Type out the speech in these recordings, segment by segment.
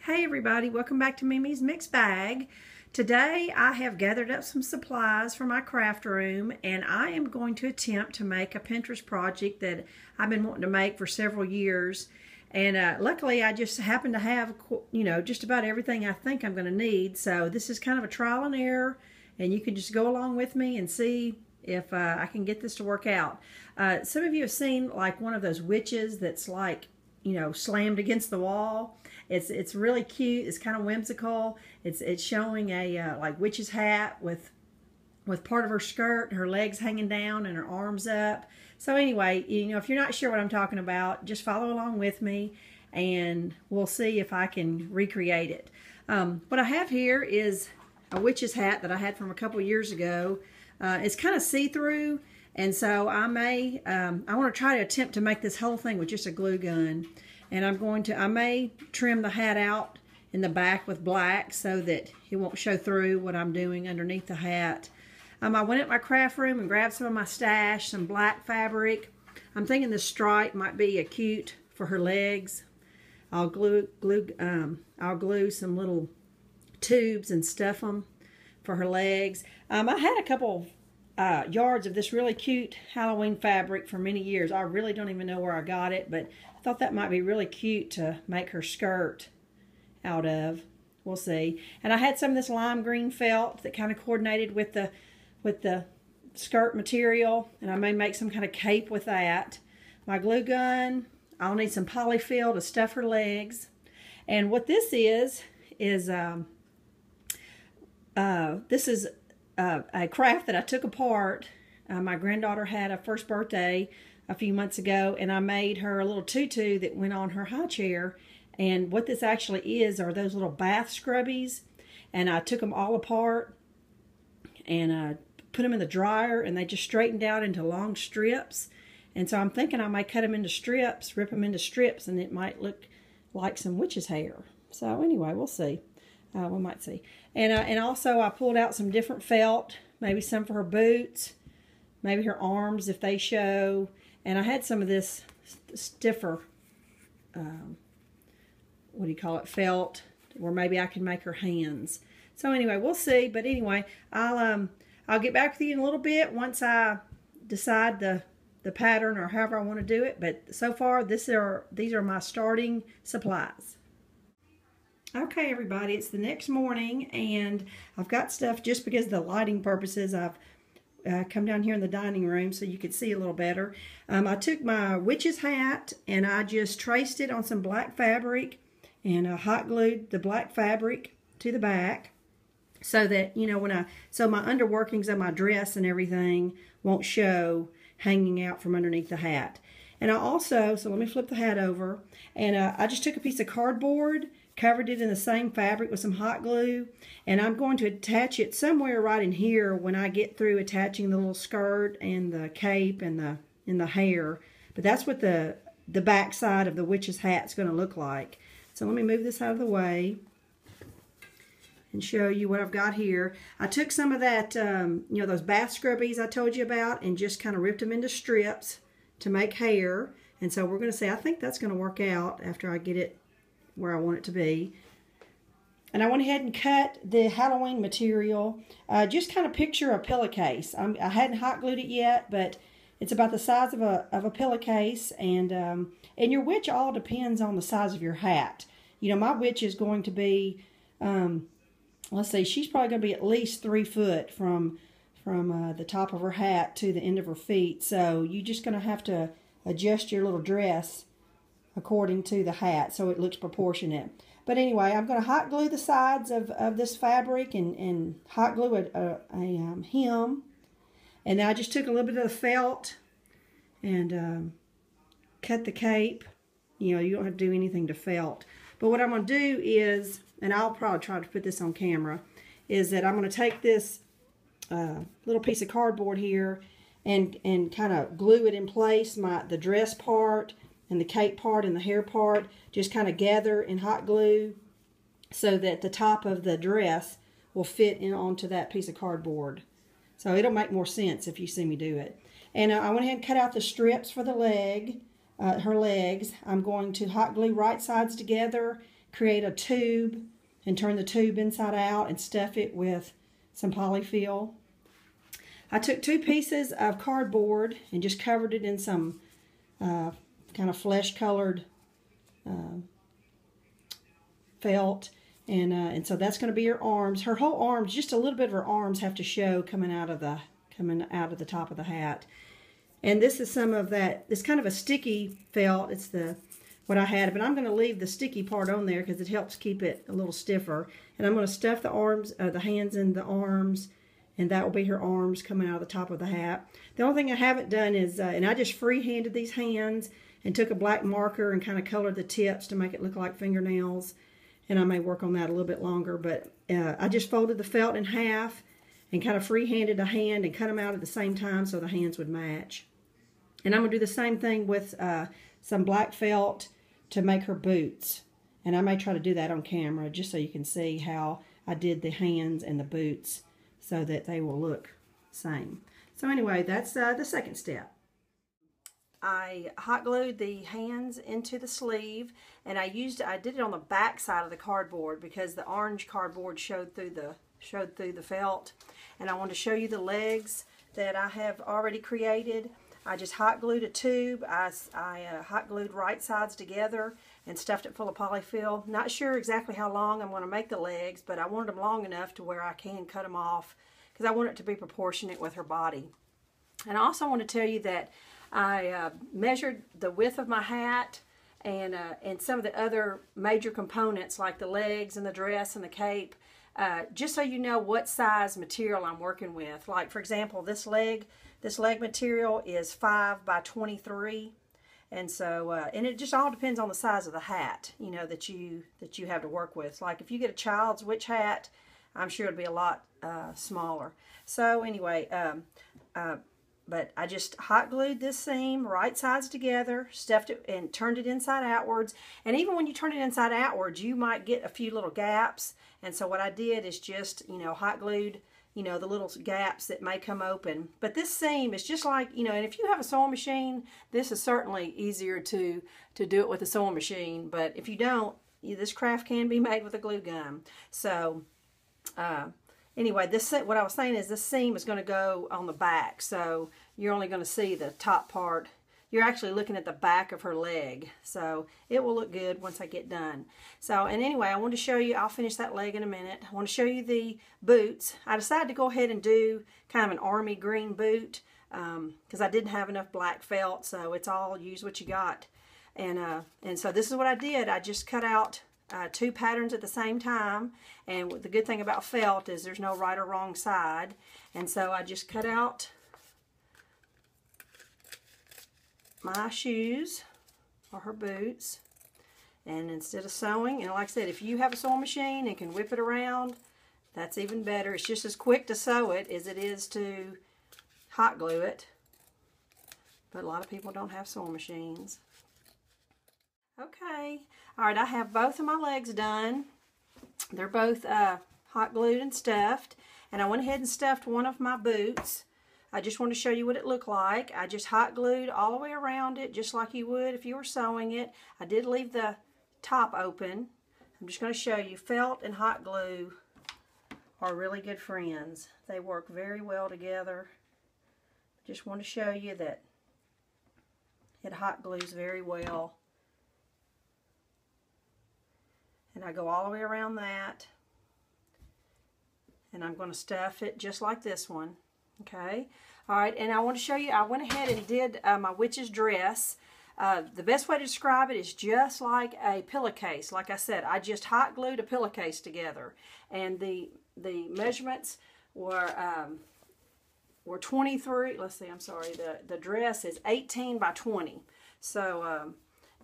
Hey everybody, welcome back to Mimi's Mixed Bag. Today I have gathered up some supplies for my craft room and I am going to attempt to make a Pinterest project that I've been wanting to make for several years. And luckily I just happen to have, just about everything I think I'm going to need. So this is kind of a trial and error and you can just go along with me and see if I can get this to work out. Some of you have seen like one of those witches that's like, slammed against the wall. It's really cute. It's kind of whimsical. It's showing a like witch's hat with part of her skirt, her legs hanging down, and her arms up. So anyway, if you're not sure what I'm talking about, just follow along with me, and we'll see if I can recreate it. What I have here is a witch's hat that I had from a couple years ago. It's kind of see-through, and so I want to try to attempt to make this whole thing with just a glue gun. And I may trim the hat out in the back with black so that it won't show through what I'm doing underneath the hat. I went at my craft room and grabbed some of my stash, some black fabric. I'm thinking this stripe might be cute for her legs. I'll glue some little tubes and stuff them for her legs. I had a couple yards of this really cute Halloween fabric for many years. I really don't even know where I got it, but I thought that might be really cute to make her skirt out of. We'll see. And I had some of this lime green felt that kind of coordinated with the skirt material, and I may make some kind of cape with that. My glue gun, I'll need some polyfill to stuff her legs. And what this is a craft that I took apart. My granddaughter had a first birthday a few months ago, and I made her a little tutu that went on her high chair. And what this actually are those little bath scrubbies, and I took them all apart and put them in the dryer, and they just straightened out into long strips. And so I'm thinking I might cut them into strips, rip them into strips, and it might look like some witch's hair. So anyway, we'll see. We might see. And also I pulled out some different felt, maybe some for her boots, maybe her arms if they show. And I had some of this stiffer, felt, where maybe I can make her hands. So anyway, we'll see. But anyway, I'll get back with you in a little bit once I decide the pattern or however I want to do it. But so far, these are my starting supplies. Okay, everybody, it's the next morning, and I've got stuff just because of the lighting purposes. I've come down here in the dining room so you could see a little better. I took my witch's hat and I just traced it on some black fabric and hot glued the black fabric to the back so that, so my underworkings of my dress and everything won't show hanging out from underneath the hat. And I also, so let me flip the hat over, and I just took a piece of cardboard, covered it in the same fabric with some hot glue, and I'm going to attach it somewhere right in here when I get through attaching the little skirt and the cape and the hair. But that's what the back side of the witch's hat is going to look like. So let me move this out of the way and show you what I've got here. I took some of that, those bath scrubbies I told you about, and just kind of ripped them into strips to make hair. And so we're going to say, I think that's going to work out after I get it where I want it to be. And I went ahead and cut the Halloween material. Just kind of picture a pillowcase. I hadn't hot glued it yet, but it's about the size of a pillowcase. And your witch all depends on the size of your hat. My witch is going to be, let's see, she's probably going to be at least 3 foot from the top of her hat to the end of her feet. So you're just going to have to adjust your little dress according to the hat so it looks proportionate. But anyway, I'm going to hot glue the sides of this fabric and hot glue a hem. And then I just took a little bit of the felt and cut the cape. You don't have to do anything to felt. But what I'm going to do is, and I'll probably try to put this on camera, is that I'm going to take this little piece of cardboard here and kind of glue it in place, the dress part and the cape part and the hair part, just kind of gather in hot glue so that the top of the dress will fit in onto that piece of cardboard. So it'll make more sense if you see me do it. And I went ahead and cut out the strips for the her legs. I'm going to hot glue right sides together create a tube and turn the tube inside out and stuff it with some polyfill. I took 2 pieces of cardboard and just covered it in some kind of flesh-colored felt, and so that's going to be her arms. Her whole arms, just a little bit of her arms have to show coming out of the top of the hat. And this is some of that. It's kind of a sticky felt. It's what I had, but I'm going to leave the sticky part on there because it helps keep it a little stiffer. And I'm going to stuff the arms, the hands in the arms, and that will be her arms coming out of the top of the hat. The only thing I haven't done is, and I just free-handed these hands and took a black marker and kind of colored the tips to make it look like fingernails. And I may work on that a little bit longer, but I just folded the felt in half and kind of free-handed a hand and cut them out at the same time so the hands would match. And I'm going to do the same thing with some black felt to make her boots. And I may try to do that on camera just so you can see how I did the hands and the boots so that they will look the same. So anyway, that's the second step. I hot glued the hands into the sleeve, and I did it on the back side of the cardboard because the orange cardboard showed through the felt. And I want to show you the legs that I have already created. I just hot glued a tube. I hot glued right sides together and stuffed it full of polyfill. Not sure exactly how long I'm going to make the legs, but I wanted them long enough to where I can cut them off because I want it to be proportionate with her body. And I also want to tell you that I measured the width of my hat and some of the other major components like the legs and the dress and the cape, just so you know what size material I'm working with. Like, for example, this leg material is 5 by 23, and so and it just all depends on the size of the hat, you know, that you have to work with. Like if you get a child's witch hat, I'm sure it'll be a lot smaller. So anyway, but I just hot glued this seam right sides together, stuffed it and turned it inside outwards. And even when you turn it inside outwards, you might get a few little gaps. And so what I did is just, you know, hot glued, you know, the little gaps that may come open. But this seam is just like, you know, and if you have a sewing machine, this is certainly easier to do it with a sewing machine. But if you don't, this craft can be made with a glue gun. So anyway, what I was saying is this seam is going to go on the back, so you're only going to see the top part. You're actually looking at the back of her leg, so it will look good once I get done. So, and anyway, I want to show you, I'll finish that leg in a minute. I want to show you the boots. I decided to go ahead and do kind of an army green boot because I didn't have enough black felt, so it's all use what you got. And so this is what I did. I just cut out 2 patterns at the same time, and the good thing about felt is there's no right or wrong side. And so I just cut out my shoes or her boots, and instead of sewing, and like I said, if you have a sewing machine and can whip it around, that's even better. It's just as quick to sew it as it is to hot glue it, but a lot of people don't have sewing machines. Okay, all right, I have both of my legs done. They're both hot glued and stuffed, and I went ahead and stuffed one of my boots. I just want to show you what it looked like. I just hot glued all the way around it, just like you would if you were sewing it. I did leave the top open. I'm just going to show you, felt and hot glue are really good friends. They work very well together. Just want to show you that it hot glues very well. And I go all the way around that, and I'm going to stuff it just like this one. Okay, all right, and I want to show you, I went ahead and did my witch's dress. The best way to describe it is just like a pillowcase. Like I said, I just hot glued a pillowcase together, and the measurements were 23. Let's see, I'm sorry. The dress is 18 by 20. So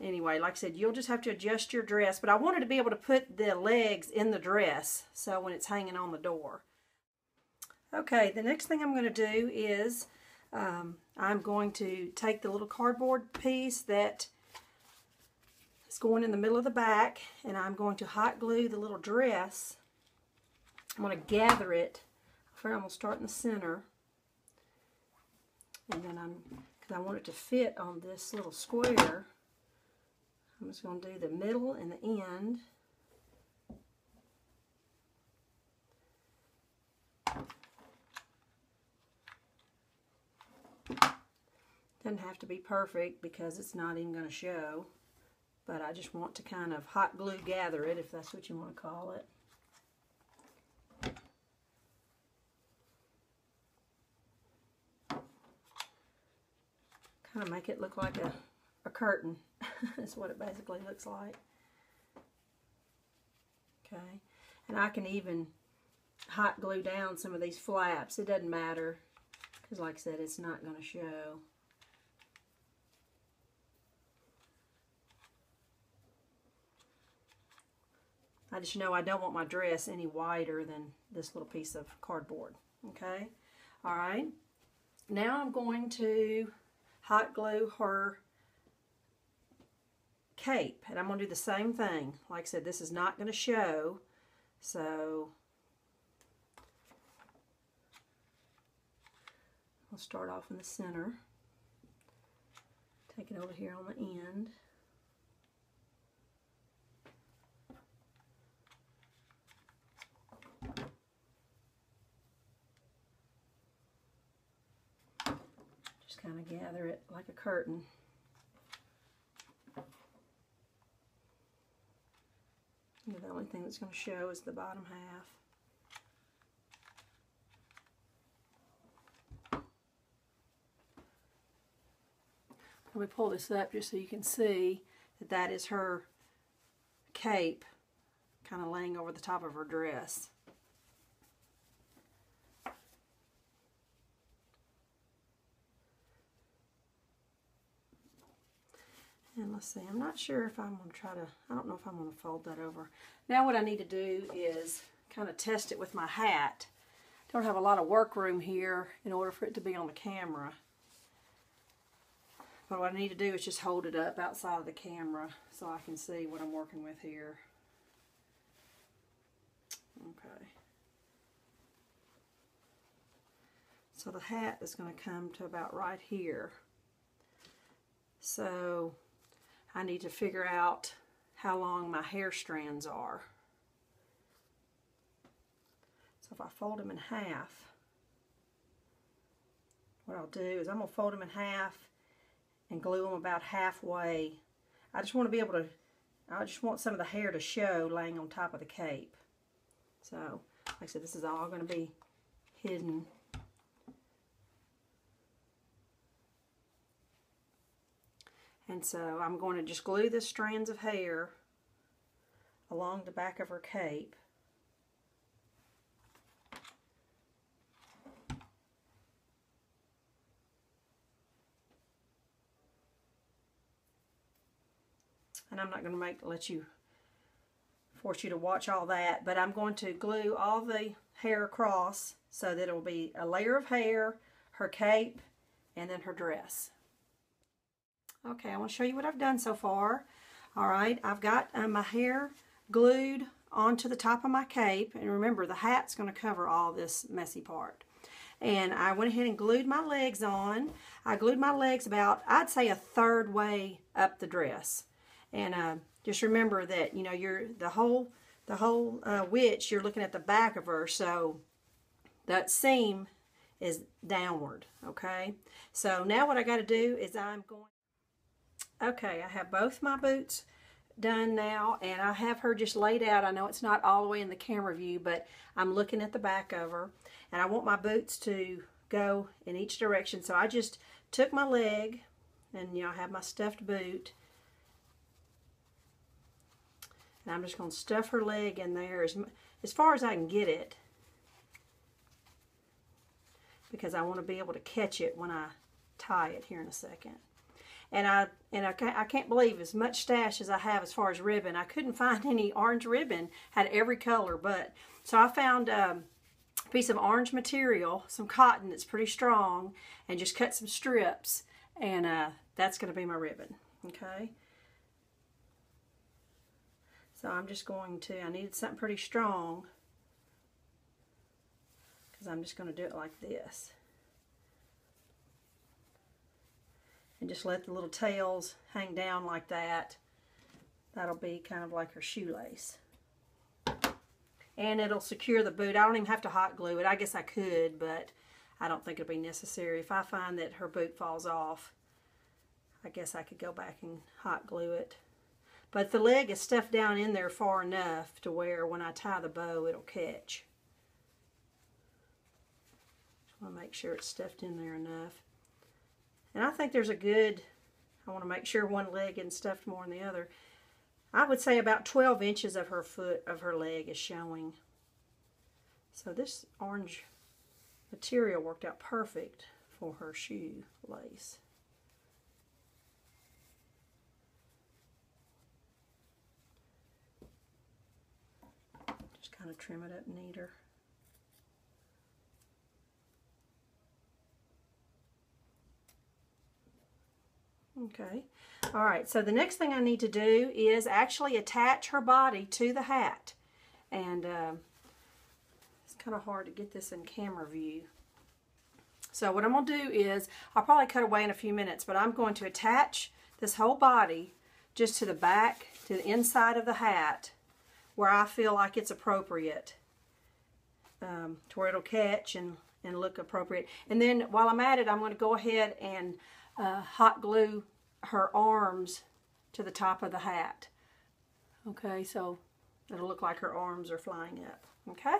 anyway, like I said, you'll just have to adjust your dress, but I wanted to be able to put the legs in the dress so when it's hanging on the door. Okay, the next thing I'm going to do is I'm going to take the little cardboard piece that is going in the middle of the back, and I'm going to hot glue the little dress. I'm going to gather it. I'm going to start in the center, and then because I want it to fit on this little square, I'm just going to do the middle and the end. doesn't have to be perfect because it's not even going to show. But I just want to kind of hot glue gather it, if that's what you want to call it. Kind of make it look like a curtain. That's what it basically looks like. Okay, and I can even hot glue down some of these flaps. It doesn't matter, because like I said, it's not going to show. I just know I don't want my dress any wider than this little piece of cardboard. Okay, all right. Now I'm going to hot glue her cape, and I'm going to do the same thing. Like I said, this is not going to show, so I'll start off in the center, take it over here on the end. Just kind of gather it like a curtain. The only thing that's going to show is the bottom half. Let me pull this up just so you can see that that is her cape kind of laying over the top of her dress. And let's see, I'm not sure if I'm going to try to, I don't know if I'm going to fold that over. Now what I need to do is kind of test it with my hat. Don't have a lot of work room here in order for it to be on the camera. But what I need to do is just hold it up outside of the camera so I can see what I'm working with here. Okay. So the hat is going to come to about right here. So I need to figure out how long my hair strands are. So if I fold them in half, what I'll do is I'm going to fold them in half and glue them about halfway. I just want to be able to, I just want some of the hair to show laying on top of the cape. So, like I said, this is all going to be hidden. And so I'm going to just glue the strands of hair along the back of her cape. And I'm not going to force you to watch all that, but I'm going to glue all the hair across so that it will be a layer of hair, her cape, and then her dress. Okay, I want to show you what I've done so far. Alright, I've got my hair glued onto the top of my cape, and remember the hat's going to cover all this messy part. And I went ahead and glued my legs on. I glued my legs about, I'd say, a third way up the dress. And just remember that, you know, the whole witch, you're looking at the back of her, so that seam is downward, okay? So now what I got to do is okay, I have both my boots done now, and I have her just laid out. I know it's not all the way in the camera view, but I'm looking at the back of her, and I want my boots to go in each direction. So I just took my leg, and you know, I have my stuffed boot, and I'm just going to stuff her leg in there as far as I can get it, because I want to be able to catch it when I tie it here in a second. And I can't believe, as much stash as I have as far as ribbon, I couldn't find any orange ribbon. Had every color, but so I found a piece of orange material, some cotton that's pretty strong, and just cut some strips, and that's going to be my ribbon. Okay. So I'm just going to, I needed something pretty strong, because I'm just going to do it like this. And just let the little tails hang down like that. That'll be kind of like her shoelace. And it'll secure the boot. I don't even have to hot glue it. I guess I could, but I don't think it'll be necessary. If I find that her boot falls off, I guess I could go back and hot glue it. But the leg is stuffed down in there far enough to where when I tie the bow, it'll catch. Just want to make sure it's stuffed in there enough. And I think there's a good, I want to make sure one leg isn't stuffed more than the other. I would say about 12 inches of her foot, of her leg is showing. So this orange material worked out perfect for her shoe lace. Just kind of trim it up neater. Okay, all right, so the next thing I need to do is actually attach her body to the hat. And it's kind of hard to get this in camera view. So what I'm going to do is, I'll probably cut away in a few minutes, but I'm going to attach this whole body just to the back, to the inside of the hat, where I feel like it's appropriate, to where it'll catch and look appropriate. And then while I'm at it, I'm going to go ahead and hot glue her arms to the top of the hat. Okay, so it'll look like her arms are flying up. Okay?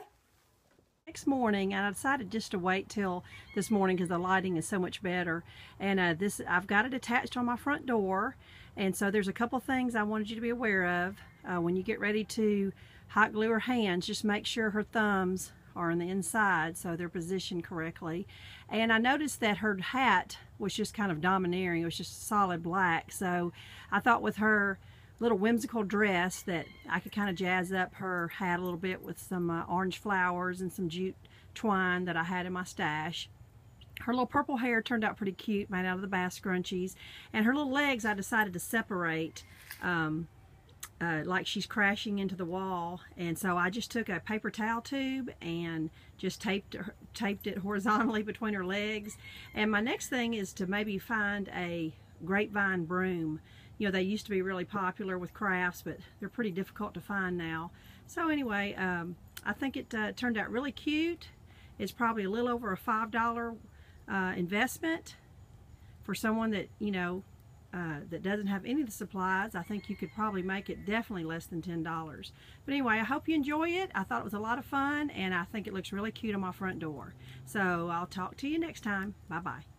Next morning, and I decided just to wait till this morning because the lighting is so much better. And I've got it attached on my front door. And so there's a couple things I wanted you to be aware of. When you get ready to hot glue her hands, just make sure her thumbs are on the inside so they're positioned correctly. And I noticed that her hat was just kind of domineering. It was just solid black. So I thought with her little whimsical dress that I could kind of jazz up her hat a little bit with some orange flowers and some jute twine that I had in my stash. Her little purple hair turned out pretty cute, made out of the bass scrunchies. And her little legs I decided to separate like she's crashing into the wall. And so I just took a paper towel tube and just taped it horizontally between her legs. And my next thing is to maybe find a grapevine broom. You know, they used to be really popular with crafts, but they're pretty difficult to find now. So anyway, I think it turned out really cute. It's probably a little over a $5 investment for someone that, you know, that doesn't have any of the supplies. I think you could probably make it definitely less than $10. But anyway, I hope you enjoy it. I thought it was a lot of fun, and I think it looks really cute on my front door. So I'll talk to you next time. Bye-bye.